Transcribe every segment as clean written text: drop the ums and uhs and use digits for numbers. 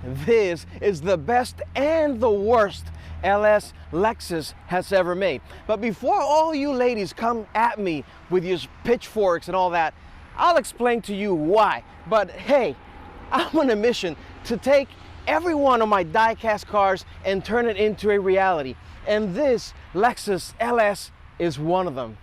this is the best and the worst LS Lexus has ever made. But before all you ladies come at me with your pitchforks and all that, I'll explain to you why. But hey, I'm on a mission to take every one of my die-cast cars and turn it into a reality. And this Lexus LS is one of them.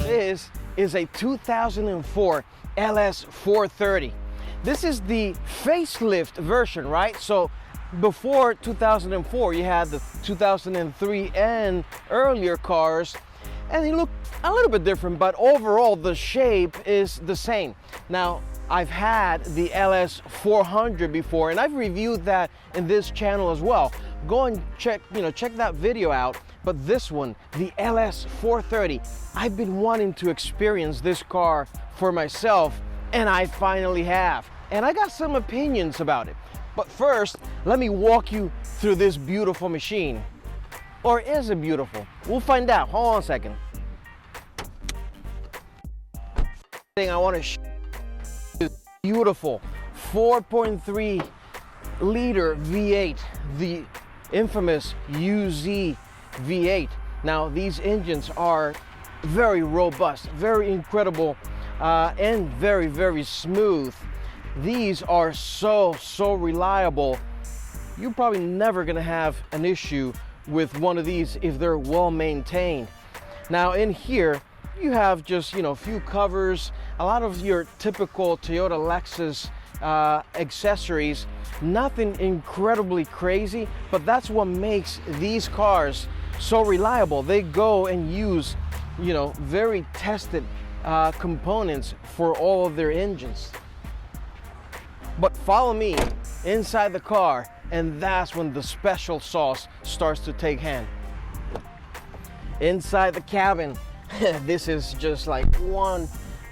This is a 2004 LS430. This is the facelift version, right? So before 2004, you had the 2003 and earlier cars, and they look a little bit different, but overall the shape is the same. Now, I've had the LS400 before, and I've reviewed that in this channel as well. Go and check that video out. But this one, the LS430, I've been wanting to experience this car for myself, and I finally have. And I got some opinions about it. But first, let me walk you through this beautiful machine. Or is it beautiful? We'll find out. Hold on a second. Thing I want to show you is beautiful 4.3 liter V8, the infamous UZ V8. Now, these engines are very robust, very incredible, and very, very smooth. These are so reliable. You're probably never gonna have an issue with one of these if they're well maintained. Now, in here, you have just, a few covers, a lot of your typical Toyota Lexus accessories. Nothing incredibly crazy, but that's what makes these cars so reliable. They go and use, very tested components for all of their engines. But follow me inside the car, and that's when the special sauce starts to take hand. Inside the cabin, this is just like one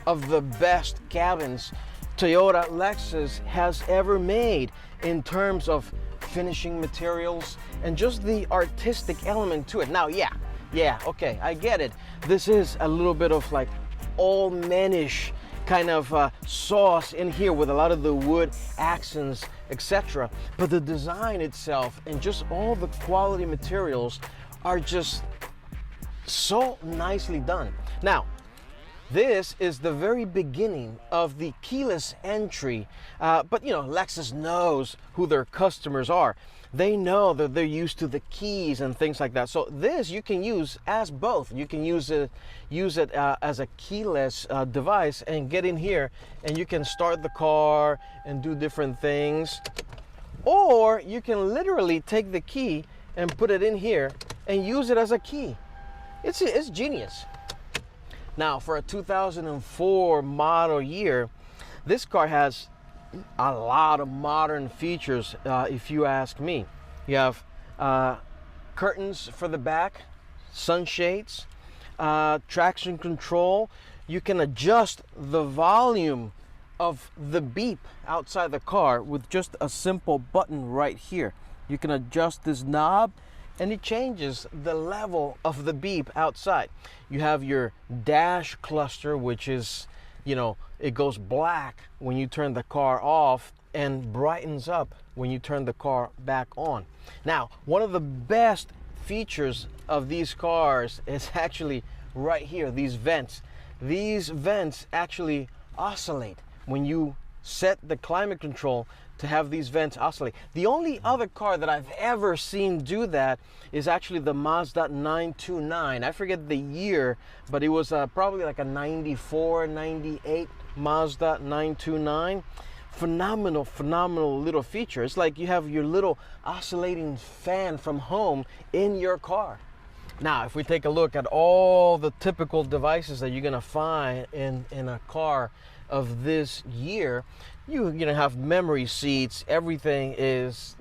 of the best cabins Toyota Lexus has ever made in terms of finishing materials and just the artistic element to it. Now, yeah, okay, I get it. This is a little bit of like old manish kind of sauce in here with a lot of the wood accents, etc. But the design itself and just all the quality materials are just so nicely done. Now, this is the very beginning of the keyless entry, but Lexus knows who their customers are. They know that they're used to the keys and things like that. So this you can use as both. You can use it as a keyless device and get in here, and you can start the car and do different things. Or you can literally take the key and put it in here and use it as a key. It's genius. Now, for a 2004 model year, this car has a lot of modern features, if you ask me. You have curtains for the back, sunshades, traction control. You can adjust the volume of the beep outside the car with just a simple button right here. You can adjust this knob, and it changes the level of the beep outside. You have your dash cluster, which is, it goes black when you turn the car off and brightens up when you turn the car back on. Now, one of the best features of these cars is actually right here, these vents. These vents actually oscillate when you set the climate control to have these vents oscillate. The only other car that I've ever seen do that is actually the Mazda 929. I forget the year, but it was probably like a 94, 98 Mazda 929. Phenomenal little feature. It's like you have your little oscillating fan from home in your car. Now, if we take a look at all the typical devices that you're gonna find in a car of this year, you're gonna have memory seats. Everything is,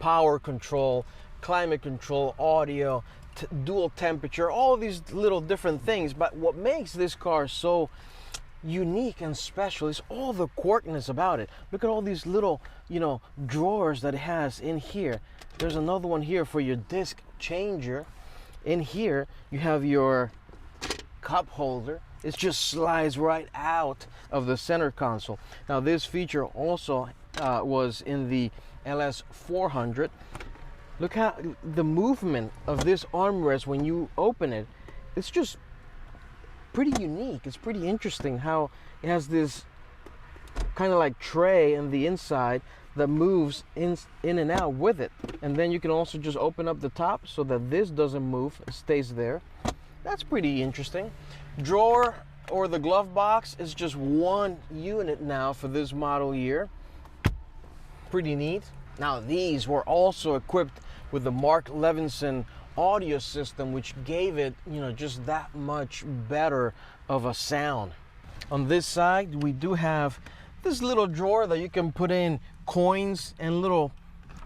power control, climate control, audio, dual temperature, all these little different things. But what makes this car so unique and special is all the quirkiness about it. Look at all these little, drawers that it has in here. There's another one here for your disc changer. In here, you have your cup holder. It just slides right out of the center console. Now this feature also was in the LS400. Look how the movement of this armrest when you open it, it's just pretty unique. It's pretty interesting how it has this kind of like tray on the inside that moves in and out with it. And then you can also just open up the top so that this doesn't move, it stays there. That's pretty interesting. Drawer or the glove box is just one unit now for this model year. Pretty neat. Now these were also equipped with the Mark Levinson audio system, which gave it, you know, just that much better of a sound. On this side, we do have this little drawer that you can put in coins and little,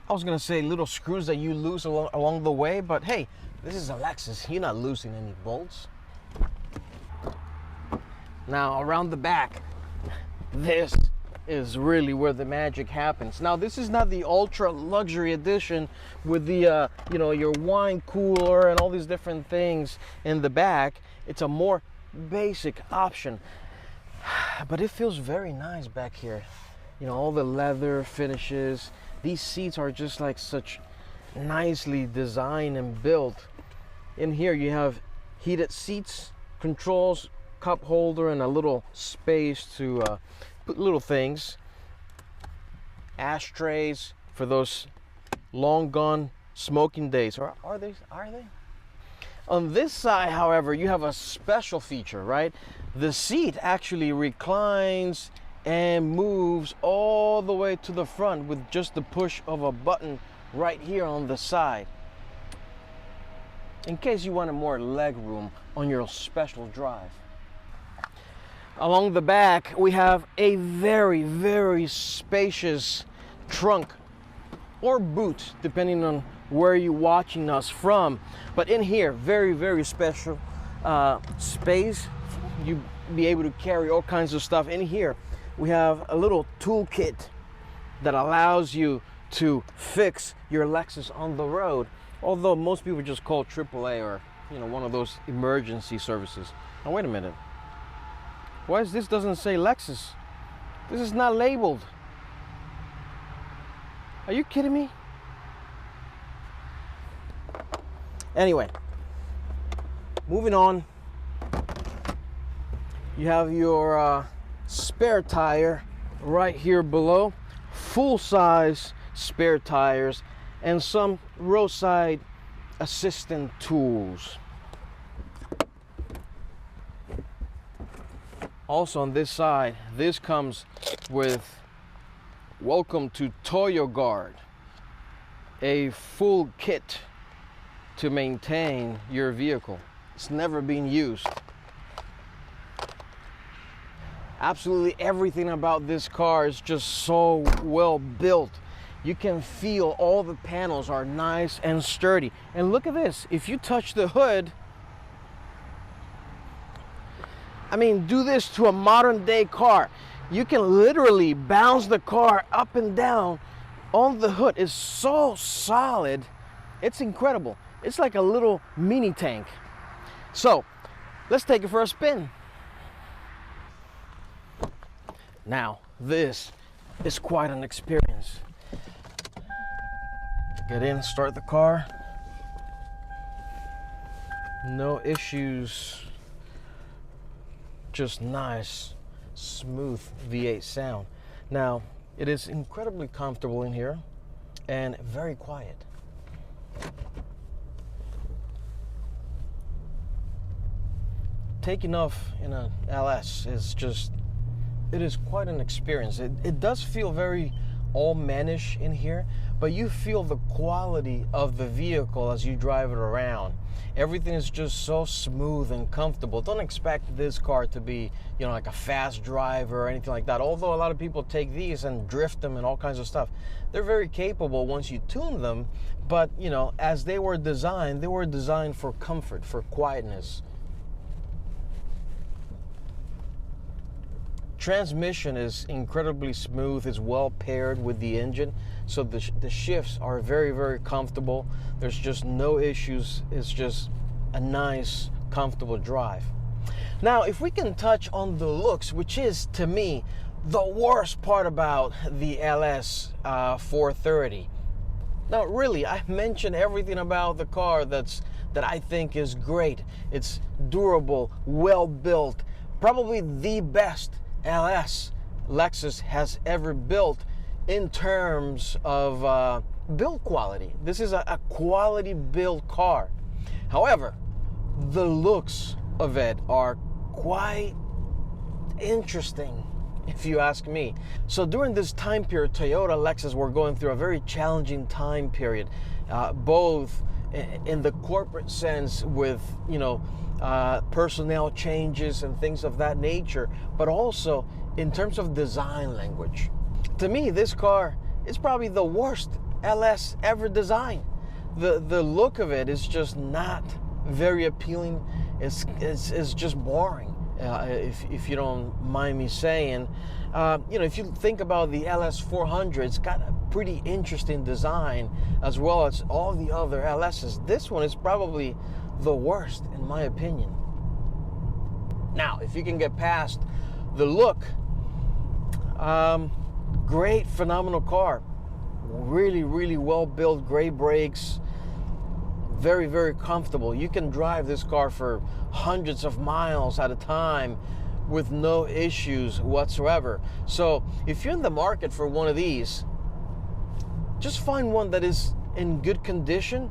I was gonna say little screws that you lose along the way, but hey, this is a Lexus, you're not losing any bolts. Now around the back, this is really where the magic happens. Now this is not the ultra luxury edition with the you know, your wine cooler and all these different things in the back. It's a more basic option, but it feels very nice back here. You know, all the leather finishes. These seats are just like such nicely designed and built. In here you have heated seats, controls, cup holder, and a little space to put little things. Ashtrays for those long gone smoking days. Or are they? On this side, however, you have a special feature, right? The seat actually reclines and moves all the way to the front with just the push of a button right here on the side, in case you wanted more leg room on your special drive. Along the back, we have a very, very spacious trunk or boot, depending on where you're watching us from. But in here, very, very special space. You be able to carry all kinds of stuff in here. We have a little toolkit that allows you to fix your Lexus on the road, although most people just call AAA or, you know, one of those emergency services. Now wait a minute, why is this doesn't say Lexus? This is not labeled. Are you kidding me? Anyway, moving on, you have your spare tire right here below, full-size spare tires, and some roadside assistant tools. Also on this side, this comes with welcome to Toyo Guard, a full kit to maintain your vehicle. It's never been used. Absolutely everything about this car is just so well built. You can feel all the panels are nice and sturdy. And look at this, if you touch the hood, I mean, do this to a modern day car. You can literally bounce the car up and down on the hood. It's so solid, it's incredible. It's like a little mini tank. So let's take it for a spin. Now, this is quite an experience. Get in, start the car. No issues. Just nice, smooth V8 sound. Now, it is incredibly comfortable in here and very quiet. Taking off in an LS is just, it is quite an experience. It does feel very all-manish in here, but you feel the quality of the vehicle as you drive it around. Everything is just so smooth and comfortable. Don't expect this car to be, you know, like a fast driver or anything like that. Although a lot of people take these and drift them and all kinds of stuff. They're very capable once you tune them, but, you know, as they were designed for comfort, for quietness. Transmission is incredibly smooth, is well paired with the engine, so the shifts are very, very comfortable. There's just no issues. It's just a nice, comfortable drive. Now, if we can touch on the looks, which is, to me, the worst part about the LS 430. Now, really, I mentioned everything about the car that I think is great. It's durable, well built, probably the best LS Lexus has ever built in terms of build quality. This is a quality build car. However, the looks of it are quite interesting, if you ask me. So during this time period, Toyota Lexus were going through a very challenging time period, both in the corporate sense with, personnel changes and things of that nature, but also in terms of design language. To me, this car is probably the worst LS ever designed. The look of it is just not very appealing. It's just boring, if you don't mind me saying. If you think about the LS400, it's got a pretty interesting design as well as all the other LSs. This one is probably the worst in my opinion. Now, if you can get past the look, great, phenomenal car. Really, really well built, great brakes, very, very comfortable. You can drive this car for hundreds of miles at a time with no issues whatsoever. So if you're in the market for one of these, just find one that is in good condition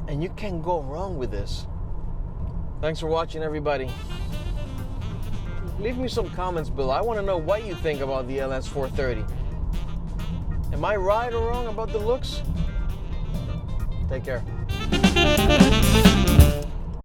and you can't go wrong with this. Thanks for watching, everybody. Leave me some comments below. I want to know what you think about the LS430. Am I right or wrong about the looks? Take care.